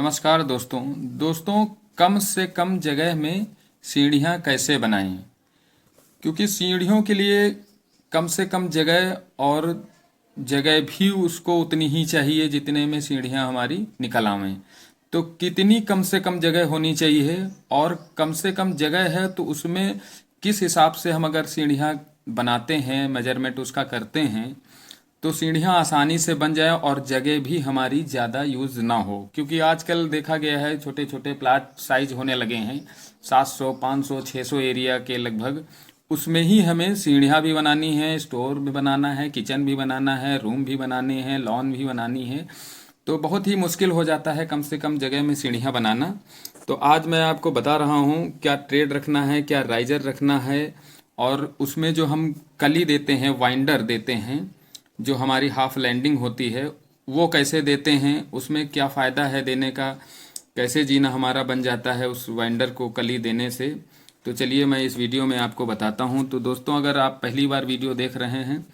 नमस्कार दोस्तों कम से कम जगह में सीढ़ियाँ कैसे बनाएं। क्योंकि सीढ़ियों के लिए कम से कम जगह और जगह भी उसको उतनी ही चाहिए जितने में सीढ़ियाँ हमारी निकल आवें। तो कितनी कम से कम जगह होनी चाहिए और कम से कम जगह है तो उसमें किस हिसाब से हम अगर सीढ़ियाँ बनाते हैं, मेजरमेंट उसका करते हैं तो सीढ़ियाँ आसानी से बन जाए और जगह भी हमारी ज़्यादा यूज़ ना हो। क्योंकि आजकल देखा गया है छोटे छोटे प्लाट साइज होने लगे हैं 700, 500, 600 एरिया के लगभग। उसमें ही हमें सीढ़ियाँ भी बनानी है, स्टोर भी बनाना है, किचन भी बनाना है, रूम भी बनाने हैं, लॉन भी बनानी है। तो बहुत ही मुश्किल हो जाता है कम से कम जगह में सीढ़ियाँ बनाना। तो आज मैं आपको बता रहा हूँ क्या ट्रेड रखना है, क्या राइजर रखना है, और उसमें जो हम कली देते हैं, वाइंडर देते हैं, जो हमारी हाफ लैंडिंग होती है वो कैसे देते हैं, उसमें क्या फ़ायदा है देने का, कैसे जीना हमारा बन जाता है उस वाइंडर को कली देने से। तो चलिए मैं इस वीडियो में आपको बताता हूं। तो दोस्तों अगर आप पहली बार वीडियो देख रहे हैं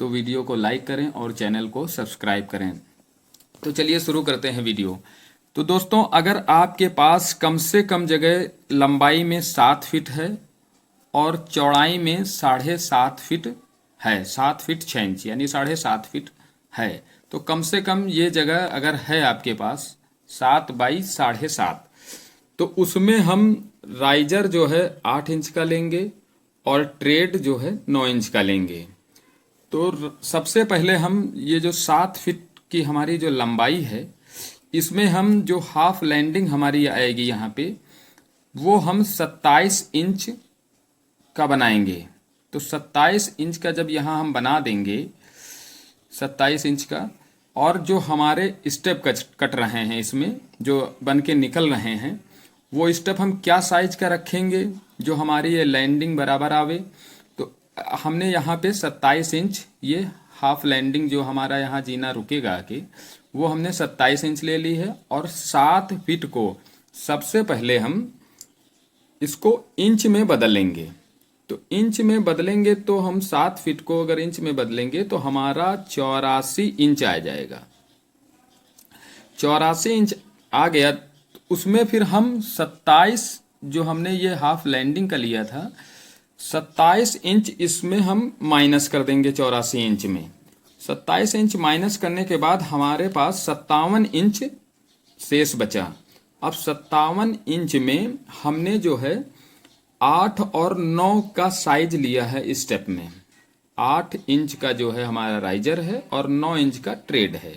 तो वीडियो को लाइक करें और चैनल को सब्सक्राइब करें। तो चलिए शुरू करते हैं वीडियो। तो दोस्तों अगर आपके पास कम से कम जगह लंबाई में 7 फीट है और चौड़ाई में 7.5 फीट है, 7 फीट 6 इंच यानी 7.5 फीट है, तो कम से कम ये जगह अगर है आपके पास 7 बाई 7.5, तो उसमें हम राइजर जो है 8 इंच का लेंगे और ट्रेड जो है 9 इंच का लेंगे। तो सबसे पहले हम ये जो 7 फीट की हमारी जो लंबाई है इसमें हम जो हाफ लैंडिंग हमारी आएगी यहाँ पे वो हम 27 इंच का बनाएंगे। तो 27 इंच का जब यहाँ हम बना देंगे 27 इंच का, और जो हमारे स्टेप कट रहे हैं इसमें जो बन के निकल रहे हैं वो स्टेप हम क्या साइज का रखेंगे जो हमारी ये लैंडिंग बराबर आवे। तो हमने यहाँ पे 27 इंच ये हाफ लैंडिंग जो हमारा यहाँ जीना रुकेगा कि वो हमने 27 इंच ले ली है। और 7 फीट को सबसे पहले हम इसको इंच में बदलेंगे। तो इंच में बदलेंगे तो हम 7 फीट को अगर इंच में बदलेंगे तो हमारा 84 इंच आ जाएगा। 84 इंच आ गया, उसमें फिर हम 27 जो हमने ये हाफ लैंडिंग का लिया था 27 इंच इसमें हम माइनस कर देंगे 84 इंच में। 27 इंच माइनस करने के बाद हमारे पास 57 इंच शेष बचा। अब 57 इंच में हमने जो है 8 और 9 का साइज लिया है स्टेप में। 8 इंच का जो है हमारा राइजर है और 9 इंच का ट्रेड है।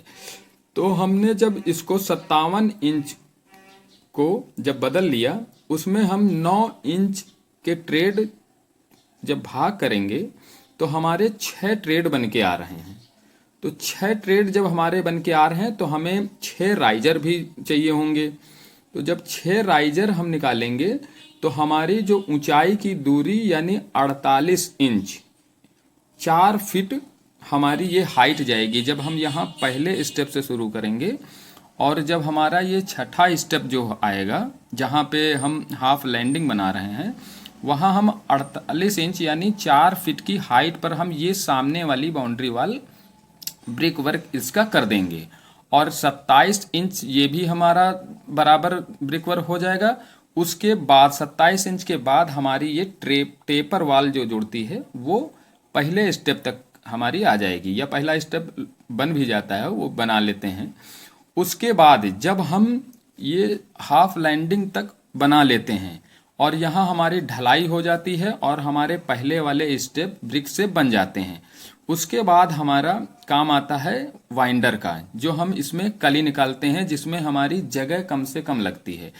तो हमने जब इसको 57 इंच को जब बदल लिया उसमें हम 9 इंच के ट्रेड जब भाग करेंगे तो हमारे 6 ट्रेड बन के आ रहे हैं। तो 6 ट्रेड जब हमारे बन के आ रहे हैं तो हमें 6 राइजर भी चाहिए होंगे। तो जब 6 राइजर हम निकालेंगे तो हमारी जो ऊंचाई की दूरी यानी 48 इंच 4 फीट हमारी ये हाइट जाएगी जब हम यहाँ पहले स्टेप से शुरू करेंगे। और जब हमारा ये छठा स्टेप जो आएगा जहाँ पे हम हाफ लैंडिंग बना रहे हैं वहाँ हम 48 इंच यानी 4 फीट की हाइट पर हम ये सामने वाली बाउंड्री वाल ब्रिक वर्क इसका कर देंगे। और 27 इंच ये भी हमारा बराबर ब्रिक वर्क हो जाएगा। उसके बाद 27 इंच के बाद हमारी ये टेपर वाल जो जुड़ती है वो पहले स्टेप तक हमारी आ जाएगी, या पहला स्टेप बन भी जाता है वो बना लेते हैं। उसके बाद जब हम ये हाफ लैंडिंग तक बना लेते हैं और यहाँ हमारी ढलाई हो जाती है और हमारे पहले वाले स्टेप ब्रिक से बन जाते हैं, उसके बाद हमारा काम आता है वाइंडर का, जो हम इसमें कली निकालते हैं जिसमें हमारी जगह कम से कम लगती है।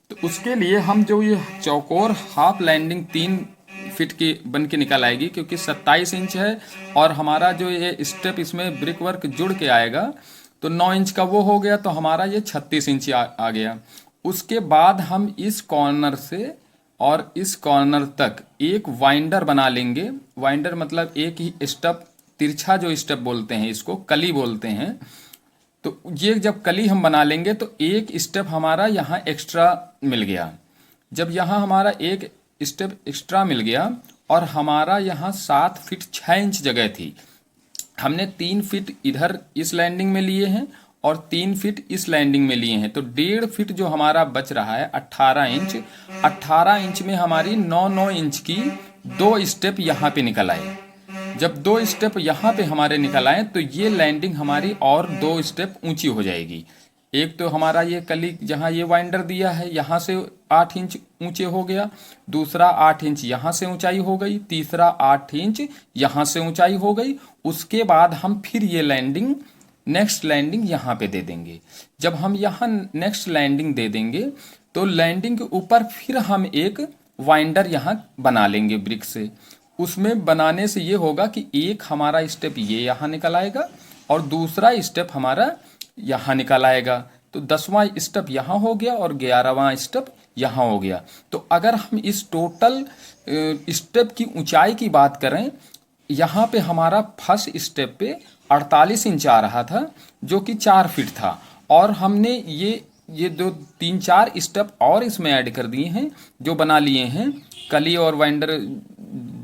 तो उसके लिए हम जो ये चौकोर हाफ लैंडिंग 3 फीट की बन के निकल आएगी क्योंकि 27 इंच है और हमारा जो ये स्टेप इसमें ब्रिक वर्क जुड़ के आएगा तो 9 इंच का वो हो गया, तो हमारा ये 36 इंच आ गया। उसके बाद हम इस कॉर्नर से और इस कॉर्नर तक एक वाइंडर बना लेंगे। वाइंडर मतलब एक ही स्टेप, तिरछा जो स्टेप बोलते हैं इसको कली बोलते हैं। तो ये जब कली हम बना लेंगे तो एक स्टेप हमारा यहाँ एक्स्ट्रा मिल गया। जब यहाँ हमारा एक स्टेप एक्स्ट्रा मिल गया और हमारा यहाँ 7 फीट 6 इंच जगह थी, हमने 3 फीट इधर इस लैंडिंग में लिए हैं और 3 फीट इस लैंडिंग में लिए हैं, तो 1.5 फीट जो हमारा बच रहा है 18 इंच। 18 इंच में हमारी 9 इंच की 2 स्टेप यहाँ पे निकल आए। जब 2 स्टेप यहाँ पे हमारे निकल आए तो ये लैंडिंग हमारी और 2 स्टेप ऊंची हो जाएगी। एक तो हमारा ये कली जहाँ ये वाइंडर दिया है यहाँ से 8 इंच ऊंचे हो गया, दूसरा 8 इंच यहाँ से ऊंचाई हो गई, तीसरा 8 इंच यहाँ से ऊंचाई हो गई। उसके बाद हम फिर ये लैंडिंग नेक्स्ट लैंडिंग यहाँ पे दे देंगे। जब हम यहाँ नेक्स्ट लैंडिंग दे देंगे तो लैंडिंग के ऊपर फिर हम एक वाइंडर यहाँ बना लेंगे ब्रिक से। उसमें बनाने से ये होगा कि एक हमारा स्टेप ये यहाँ निकल आएगा और दूसरा स्टेप हमारा यहाँ निकल आएगा। तो 10वां स्टेप यहाँ हो गया और 11वां स्टेप यहाँ हो गया। तो अगर हम इस टोटल स्टेप की ऊंचाई की बात करें, यहाँ पे हमारा फर्स्ट स्टेप पे 48 इंच आ रहा था जो कि 4 फीट था, और हमने ये 2 3 4 स्टेप और इसमें ऐड कर दिए हैं जो बना लिए हैं कली और वाइंडर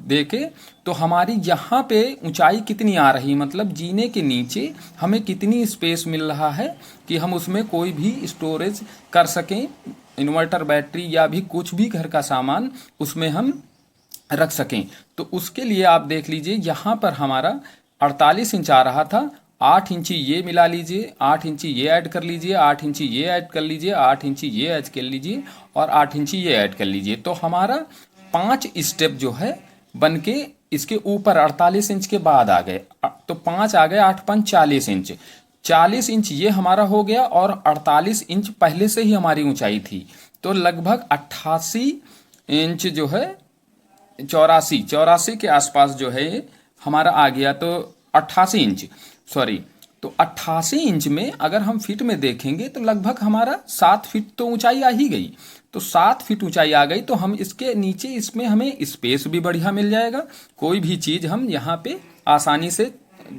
देके। तो हमारी यहाँ पे ऊंचाई कितनी आ रही, मतलब जीने के नीचे हमें कितनी स्पेस मिल रहा है कि हम उसमें कोई भी स्टोरेज कर सकें, इन्वर्टर बैटरी या भी कुछ भी घर का सामान उसमें हम रख सकें। तो उसके लिए आप देख लीजिए यहाँ पर हमारा 48 इंच आ रहा था, 8 इंची ये मिला लीजिए, 8 इंची ये ऐड कर लीजिए, 8 इंची ये ऐड कर लीजिए, 8 इंची ये ऐड कर लीजिए और 8 इंची ये ऐड कर लीजिए। तो हमारा 5 स्टेप जो है बन के इसके ऊपर 48 इंच के बाद आ गए। तो 5 आ गए, 8 5 40 इंच। 40 इंच ये हमारा हो गया और 48 इंच पहले से ही हमारी ऊंचाई थी, तो लगभग 88 इंच जो है 84 के आसपास जो है हमारा आ गया। तो 88 इंच सॉरी, तो 88 इंच में अगर हम फीट में देखेंगे तो लगभग हमारा 7 फीट तो ऊंचाई आ ही गई। तो 7 फीट ऊंचाई आ गई तो हम इसके नीचे इसमें हमें स्पेस भी बढ़िया मिल जाएगा, कोई भी चीज हम यहाँ पे आसानी से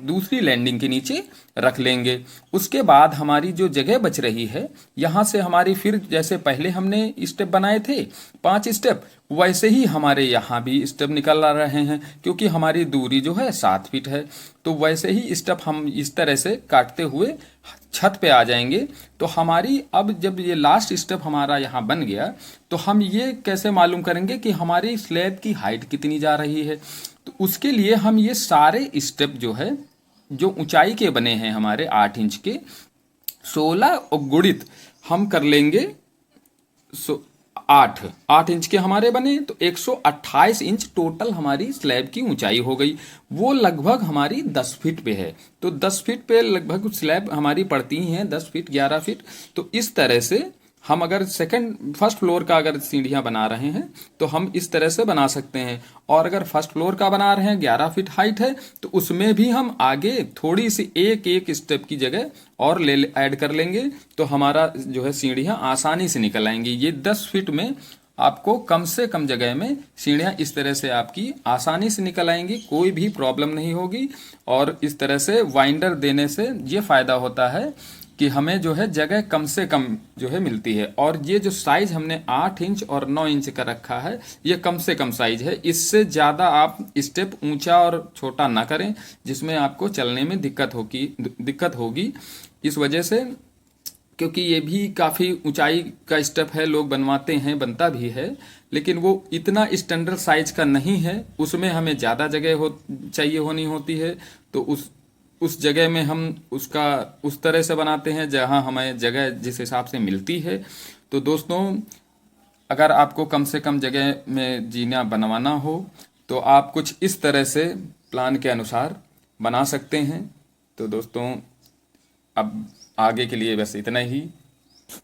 दूसरी लैंडिंग के नीचे रख लेंगे। उसके बाद हमारी जो जगह बच रही है यहाँ से हमारी फिर जैसे पहले हमने स्टेप बनाए थे 5 स्टेप, वैसे ही हमारे यहाँ भी स्टेप निकल रहे हैं क्योंकि हमारी दूरी जो है 7 फीट है। तो वैसे ही स्टेप हम इस तरह से काटते हुए छत पे आ जाएंगे। तो हमारी अब जब ये लास्ट स्टेप हमारा यहाँ बन गया तो हम ये कैसे मालूम करेंगे कि हमारी स्लैब की हाइट कितनी जा रही है। तो उसके लिए हम ये सारे स्टेप जो है जो ऊंचाई के बने हैं हमारे 8 इंच के 16 गुणित हम कर लेंगे 8 इंच के हमारे बने तो 128 इंच टोटल हमारी स्लैब की ऊंचाई हो गई। वो लगभग हमारी 10 फीट पे है। तो 10 फीट पे लगभग स्लैब हमारी पड़ती हैं 10 फीट 11 फीट। तो इस तरह से हम अगर फर्स्ट फ्लोर का अगर सीढ़ियां बना रहे हैं तो हम इस तरह से बना सकते हैं। और अगर फर्स्ट फ्लोर का बना रहे हैं 11 फीट हाइट है तो उसमें भी हम आगे थोड़ी सी एक स्टेप की जगह और ऐड कर लेंगे तो हमारा जो है सीढ़ियां आसानी से निकल आएंगी। ये 10 फीट में आपको कम से कम जगह में सीढ़ियां इस तरह से आपकी आसानी से निकल आएंगी, कोई भी प्रॉब्लम नहीं होगी। और इस तरह से वाइंडर देने से ये फायदा होता है कि हमें जो है जगह कम से कम जो है मिलती है। और ये जो साइज हमने 8 इंच और 9 इंच का रखा है ये कम से कम साइज है, इससे ज़्यादा आप स्टेप ऊंचा और छोटा ना करें जिसमें आपको चलने में दिक्कत होगी। इस वजह से क्योंकि ये भी काफ़ी ऊंचाई का स्टेप है, लोग बनवाते हैं, बनता भी है, लेकिन वो इतना स्टैंडर्ड साइज का नहीं है, उसमें हमें ज़्यादा जगह चाहिए होनी होती है। तो उस जगह में हम उसका उस तरह से बनाते हैं जहां हमें जगह जिस हिसाब से मिलती है। तो दोस्तों अगर आपको कम से कम जगह में जीना बनवाना हो तो आप कुछ इस तरह से प्लान के अनुसार बना सकते हैं। तो दोस्तों अब आगे के लिए बस इतना ही।